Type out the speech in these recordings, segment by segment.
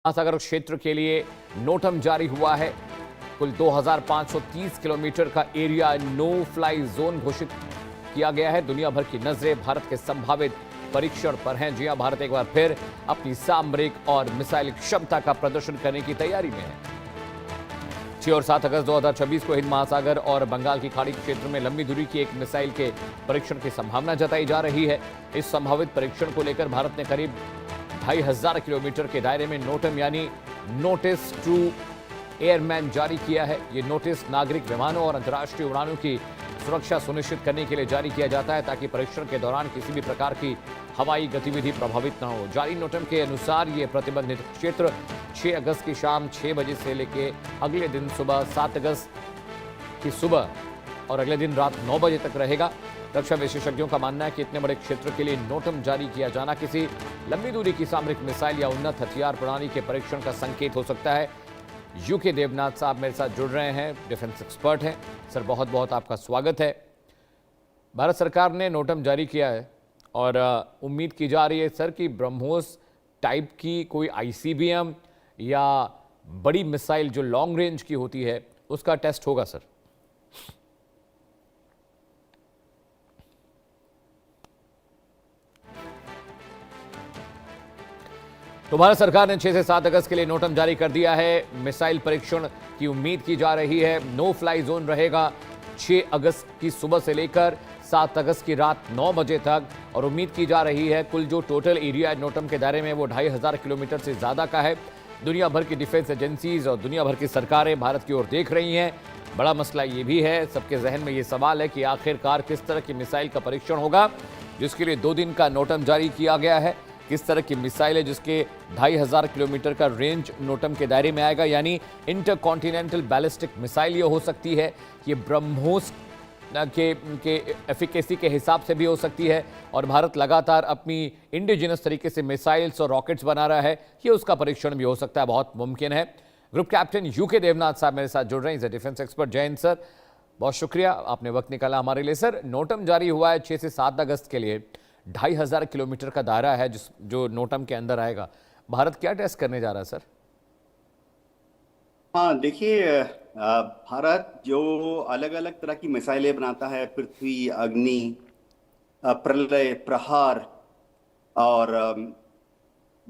महासागर क्षेत्र के लिए नोटम जारी हुआ है। कुल 2530 किलोमीटर का एरिया नो फ्लाई जोन घोषित किया गया है। दुनिया भर की नजरें भारत के संभावित परीक्षण पर हैं। जी हां, भारत एक बार फिर अपनी सामरिक और मिसाइल क्षमता का प्रदर्शन करने की तैयारी में है। 6 और 7 अगस्त 2026 को हिंद महासागर और बंगाल की खाड़ी क्षेत्र में लंबी दूरी की एक मिसाइल के परीक्षण की संभावना जताई जा रही है। इस संभावित परीक्षण को लेकर भारत ने करीब 2500 किलोमीटर के दायरे में नोटम यानी नोटिस टू एयरमैन जारी किया है। ये नोटिस नागरिक विमानों और अंतर्राष्ट्रीय उड़ानों की सुरक्षा सुनिश्चित करने के लिए जारी किया जाता है ताकि परीक्षण के दौरान किसी भी प्रकार की हवाई गतिविधि प्रभावित न हो। जारी नोटम के अनुसार ये प्रतिबंधित क्षेत्र 6 अगस्त की शाम 6 बजे से लेकर अगले दिन सुबह 7 अगस्त की सुबह और अगले दिन रात 9 बजे तक रहेगा। रक्षा विशेषज्ञों का मानना है कि इतने बड़े क्षेत्र के लिए नोटम जारी किया जाना किसी लंबी दूरी की सामरिक मिसाइल या उन्नत हथियार प्रणाली के परीक्षण का संकेत हो सकता है। यूके देवनाथ साहब मेरे साथ जुड़ रहे हैं, डिफेंस एक्सपर्ट हैं। सर, बहुत बहुत आपका स्वागत है। भारत सरकार ने नोटम जारी किया है और उम्मीद की जा रही है सर कि ब्रह्मोस टाइप की कोई आईसीबीएम या बड़ी मिसाइल जो लॉन्ग रेंज की होती है उसका टेस्ट होगा सर। तो भारत सरकार ने 6 से 7 अगस्त के लिए नोटम जारी कर दिया है। मिसाइल परीक्षण की उम्मीद की जा रही है। नो फ्लाई जोन रहेगा 6 अगस्त की सुबह से लेकर 7 अगस्त की रात 9 बजे तक और उम्मीद की जा रही है कुल जो टोटल एरिया नोटम के दायरे में वो 2500 किलोमीटर से ज़्यादा का है। दुनिया भर की डिफेंस एजेंसीज और दुनिया भर की सरकारें भारत की ओर देख रही हैं। बड़ा मसला ये भी है, सबके जहन में ये सवाल है कि आखिरकार किस तरह की मिसाइल का परीक्षण होगा जिसके लिए 2 दिन का नोटम जारी किया गया है। किस तरह की मिसाइल है जिसके 2500 किलोमीटर का रेंज नोटम के दायरे में आएगा, यानी इंटरकॉन्टिनेंटल बैलिस्टिक मिसाइल ये हो सकती है। ये ब्रह्मोस के एफिकेसी के हिसाब से भी हो सकती है और भारत लगातार अपनी इंडिजिनस तरीके से मिसाइल्स और रॉकेट्स बना रहा है, ये उसका परीक्षण भी हो सकता है, बहुत मुमकिन है। ग्रुप कैप्टन यूके देवनाथ साहब मेरे साथ जुड़ रहे हैं, डिफेंस एक्सपर्ट। जय हिंद सर, बहुत शुक्रिया, आपने वक्त निकाला हमारे लिए। सर, नोटम जारी हुआ है 6 से 7 अगस्त के लिए, 2500 किलोमीटर का दायरा है जो नोटम के अंदर आएगा। भारत क्या टेस्ट करने जा रहा है सर? हाँ, देखिए, भारत जो अलग अलग तरह की मिसाइलें बनाता है, पृथ्वी, अग्नि, प्रलय, प्रहार और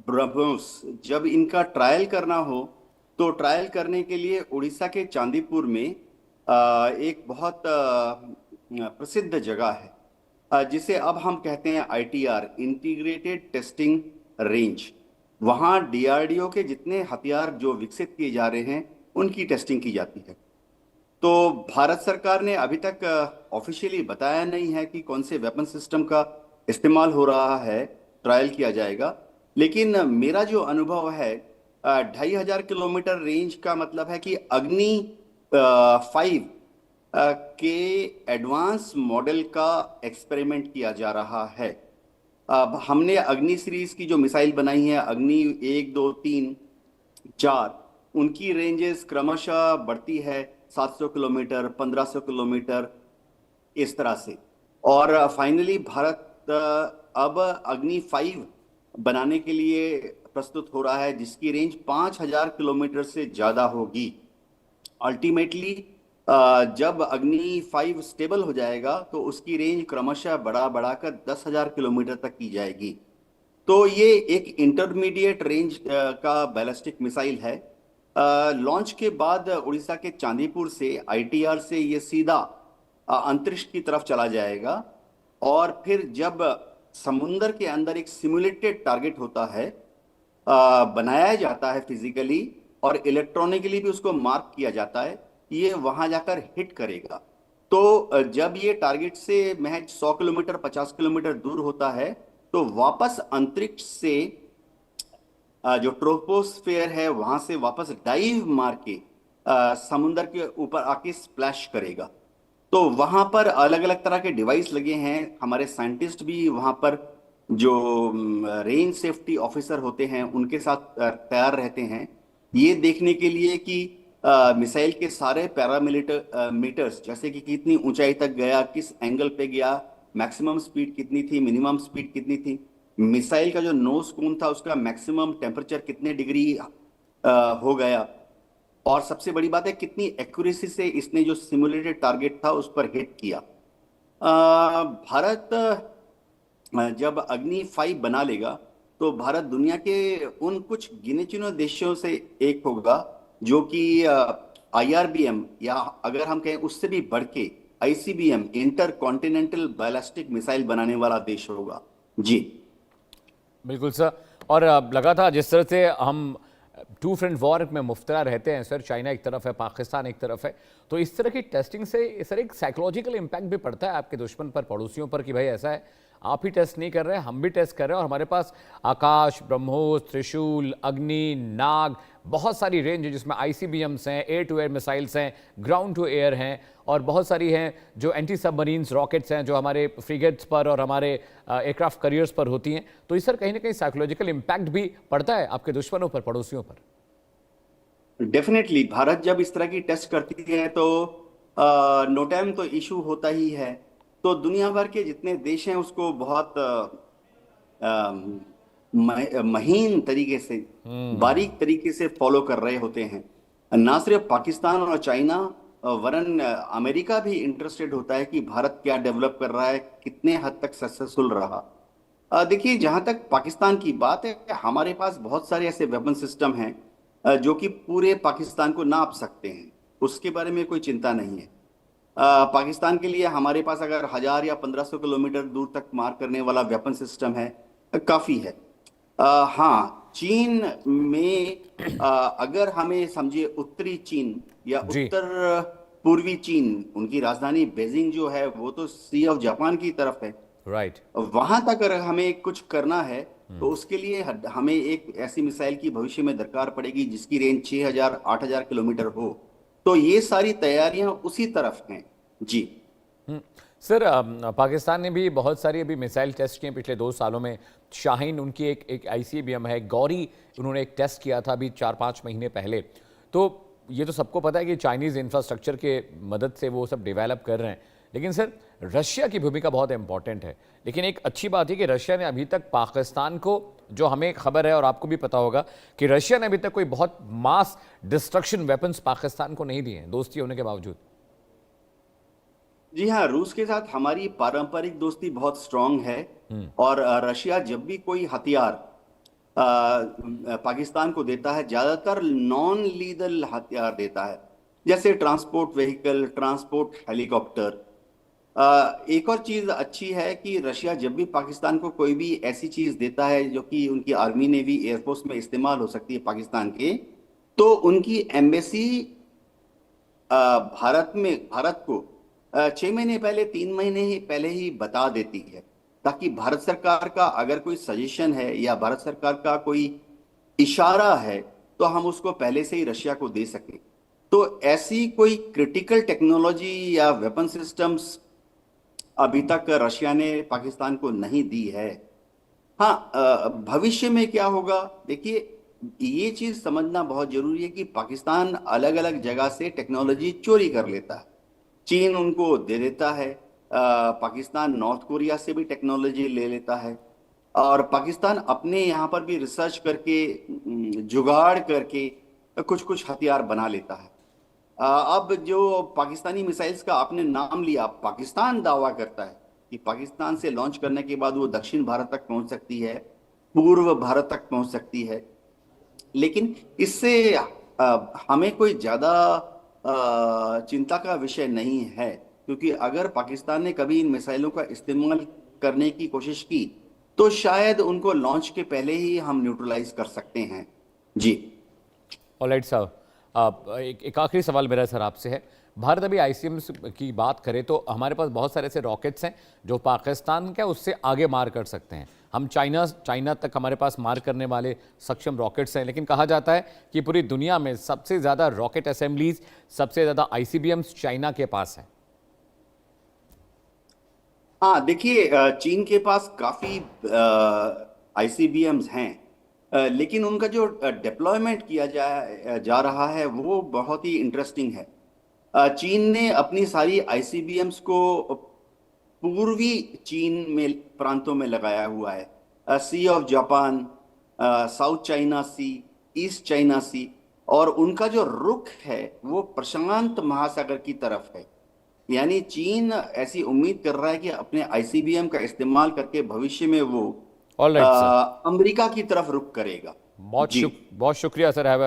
ब्रह्मोस, जब इनका ट्रायल करना हो तो ट्रायल करने के लिए उड़ीसा के चांदीपुर में एक बहुत प्रसिद्ध जगह है जिसे अब हम कहते हैं ITR, इंटीग्रेटेड टेस्टिंग रेंज। वहाँ DRDO के जितने हथियार जो विकसित किए जा रहे हैं उनकी टेस्टिंग की जाती है। तो भारत सरकार ने अभी तक ऑफिशियली बताया नहीं है कि कौन से वेपन सिस्टम का इस्तेमाल हो रहा है, ट्रायल किया जाएगा। लेकिन मेरा जो अनुभव है, 2500 किलोमीटर रेंज का मतलब है कि अग्नि 5 के एडवांस मॉडल का एक्सपेरिमेंट किया जा रहा है। अब हमने अग्नि सीरीज की जो मिसाइल बनाई है, अग्नि 1, 2, 3, 4, उनकी रेंजेस क्रमशः बढ़ती है 700 किलोमीटर, 1500 किलोमीटर, इस तरह से। और फाइनली भारत अब अग्नि 5 बनाने के लिए प्रस्तुत हो रहा है जिसकी रेंज 5000 किलोमीटर से ज्यादा होगी। अल्टीमेटली जब अग्नि 5 स्टेबल हो जाएगा तो उसकी रेंज क्रमशः बढ़ाकर 10,000 किलोमीटर तक की जाएगी। तो ये एक इंटरमीडिएट रेंज का बैलिस्टिक मिसाइल है। लॉन्च के बाद उड़ीसा के चांदीपुर से ITR से ये सीधा अंतरिक्ष की तरफ चला जाएगा और फिर जब समुंदर के अंदर एक सिमुलेटेड टारगेट होता है, बनाया जाता है फिजिकली और इलेक्ट्रॉनिकली भी उसको मार्क किया जाता है, ये वहां जाकर हिट करेगा। तो जब ये टारगेट से महज 100 किलोमीटर 50 किलोमीटर दूर होता है तो वापस अंतरिक्ष से जो ट्रोपोस्फेयर है वहां से वापस डाइव मार के समुंदर के ऊपर आके स्प्लैश करेगा। तो वहां पर अलग अलग तरह के डिवाइस लगे हैं। हमारे साइंटिस्ट भी वहां पर जो रेंज सेफ्टी ऑफिसर होते हैं उनके साथ तैयार रहते हैं ये देखने के लिए कि मिसाइल के सारे पैरामीटर मीटर्स, जैसे कि कितनी ऊंचाई तक गया, किस एंगल पे गया, मैक्सिमम स्पीड कितनी थी, मिनिमम स्पीड कितनी थी, मिसाइल का जो नोज कोन था उसका मैक्सिमम टेम्परेचर कितने डिग्री हो गया। और सबसे बड़ी बात है कितनी एक्यूरेसी से इसने जो सिमुलेटेड टारगेट था उस पर हिट किया। भारत जब अग्नि 5 बना लेगा तो भारत दुनिया के उन कुछ गिने चुने देशों से एक होगा जो कि आईआरबीएम, या अगर हम कहें उससे भी बढ़ के ICBM, inter continental ballistic missile बनाने वाला देश होगा। जी बिल्कुल सर। और लगा था जिस तरह से हम टू फ्रंट वॉर में मुफ्तरा रहते हैं सर, चाइना एक तरफ है, पाकिस्तान एक तरफ है, तो इस तरह की टेस्टिंग से सर एक साइकोलॉजिकल इम्पैक्ट भी पड़ता है आपके दुश्मन पर, पड़ोसियों पर, कि भाई ऐसा है आप ही टेस्ट नहीं कर रहे हैं, हम भी टेस्ट कर रहे हैं, और हमारे पास आकाश, ब्रह्मोस, त्रिशूल, अग्नि, नाग, बहुत सारी रेंज है जिसमें आईसीबीएम्स हैं, एयर टू एयर मिसाइल्स हैं, ग्राउंड टू एयर हैं, और बहुत सारी हैं जो एंटी सबमरीन्स रॉकेट्स हैं जो हमारे फ्रिगेट्स पर और हमारे एयरक्राफ्ट करियर्स पर होती हैं। तो इस सर कहीं ना कहीं साइकोलॉजिकल इम्पैक्ट भी पड़ता है आपके दुश्मनों पर, पड़ोसियों पर। डेफिनेटली भारत जब इस तरह की टेस्ट करती है तो नो टाइम तो इशू होता ही है। तो दुनिया भर के जितने देश हैं उसको बहुत महीन तरीके से, बारीक तरीके से फॉलो कर रहे होते हैं। ना सिर्फ पाकिस्तान और चाइना, वरन अमेरिका भी इंटरेस्टेड होता है कि भारत क्या डेवलप कर रहा है, कितने हद तक सक्सेसफुल रहा। देखिए, जहां तक पाकिस्तान की बात है, हमारे पास बहुत सारे ऐसे वेपन सिस्टम हैं जो कि पूरे पाकिस्तान को नाप सकते हैं, उसके बारे में कोई चिंता नहीं है। पाकिस्तान के लिए हमारे पास अगर 1000 या 1500 किलोमीटर दूर तक मार करने वाला वेपन सिस्टम है, काफी है। हाँ, चीन में अगर हमें समझिए उत्तरी चीन या जी। उत्तर पूर्वी चीन, उनकी राजधानी बेजिंग जो है वो तो सी ऑफ जापान की तरफ है। राइट। वहां तक अगर हमें कुछ करना है तो उसके लिए हमें एक ऐसी मिसाइल की भविष्य में दरकार पड़ेगी जिसकी रेंज 6000 8000 किलोमीटर हो। तो ये सारी तैयारियां उसी तरफ हैं। जी सर पाकिस्तान ने भी बहुत सारी अभी मिसाइल टेस्ट किए पिछले 2 सालों में। शाहीन उनकी एक आईसीबीएम है, गौरी उन्होंने एक टेस्ट किया था अभी 4-5 महीने पहले। तो ये तो सबको पता है कि चाइनीज़ इंफ्रास्ट्रक्चर के मदद से वो सब डेवलप कर रहे हैं, लेकिन सर रशिया की भूमिका बहुत इंपॉर्टेंट है। लेकिन एक अच्छी बात है कि रशिया ने अभी तक पाकिस्तान को, जो हमें खबर है और आपको भी पता होगा, कि रशिया ने अभी तक कोई बहुत मास डिस्ट्रक्शन वेपन्स पाकिस्तान को नहीं दिए हैं, दोस्ती होने के बावजूद। जी हाँ, रूस के साथ हमारी पारंपरिक दोस्ती बहुत स्ट्रांग है। और रशिया जब भी कोई हथियार पाकिस्तान को देता है, ज्यादातर नॉन लीदल हथियार देता है, जैसे ट्रांसपोर्ट व्हीकल, ट्रांसपोर्ट हेलीकॉप्टर। एक और चीज अच्छी है कि रशिया जब भी पाकिस्तान को कोई भी ऐसी चीज देता है जो कि उनकी आर्मी, नेवी, एयरफोर्स में इस्तेमाल हो सकती है पाकिस्तान के, तो उनकी एम्बेसी भारत को 6 महीने पहले, 3 महीने ही पहले ही बता देती है, ताकि भारत सरकार का अगर कोई सजेशन है या भारत सरकार का कोई इशारा है तो हम उसको पहले से ही रशिया को दे सकें। तो ऐसी कोई क्रिटिकल टेक्नोलॉजी या वेपन सिस्टम्स अभी तक रशिया ने पाकिस्तान को नहीं दी है। हाँ, भविष्य में क्या होगा, देखिए, ये चीज समझना बहुत जरूरी है कि पाकिस्तान अलग अलग जगह से टेक्नोलॉजी चोरी कर लेता है। चीन उनको दे देता है, पाकिस्तान नॉर्थ कोरिया से भी टेक्नोलॉजी ले लेता है, और पाकिस्तान अपने यहाँ पर भी रिसर्च करके, जुगाड़ करके कुछ कुछ हथियार बना लेता है। अब जो पाकिस्तानी मिसाइल्स का आपने नाम लिया, पाकिस्तान दावा करता है कि पाकिस्तान से लॉन्च करने के बाद वो दक्षिण भारत तक पहुंच सकती है, पूर्व भारत तक पहुंच सकती है। लेकिन इससे हमें कोई ज्यादा चिंता का विषय नहीं है, क्योंकि अगर पाकिस्तान ने कभी इन मिसाइलों का इस्तेमाल करने की कोशिश की तो शायद उनको लॉन्च के पहले ही हम न्यूट्रलाइज कर सकते हैं। जी ऑलराइट साहब, एक आखिरी सवाल मेरा सर आपसे है। भारत अभी आईसीबीएम्स की बात करें तो हमारे पास बहुत सारे ऐसे रॉकेट्स हैं जो पाकिस्तान क्या उससे आगे मार कर सकते हैं। हम चाइना तक हमारे पास मार करने वाले सक्षम रॉकेट्स हैं, लेकिन कहा जाता है कि पूरी दुनिया में सबसे ज़्यादा रॉकेट असेंबलीज, सबसे ज़्यादा आईसीबीएम्स चाइना के पास है। हाँ, देखिए, चीन के पास काफी आईसीबीएम्स हैं, लेकिन उनका जो डिप्लॉयमेंट किया जा रहा है वो बहुत ही इंटरेस्टिंग है। चीन ने अपनी सारी आईसीबीएम्स को पूर्वी चीन में प्रांतों में लगाया हुआ है, sea of Japan, South China Sea, East China Sea, और उनका जो रुख है वो प्रशांत महासागर की तरफ है। यानी चीन ऐसी उम्मीद कर रहा है कि अपने आईसीबीएम का इस्तेमाल करके भविष्य में वो ऑल राइट सर, अमेरिका की तरफ रुख करेगा। जी। बहुत शुक्रिया सर। हैव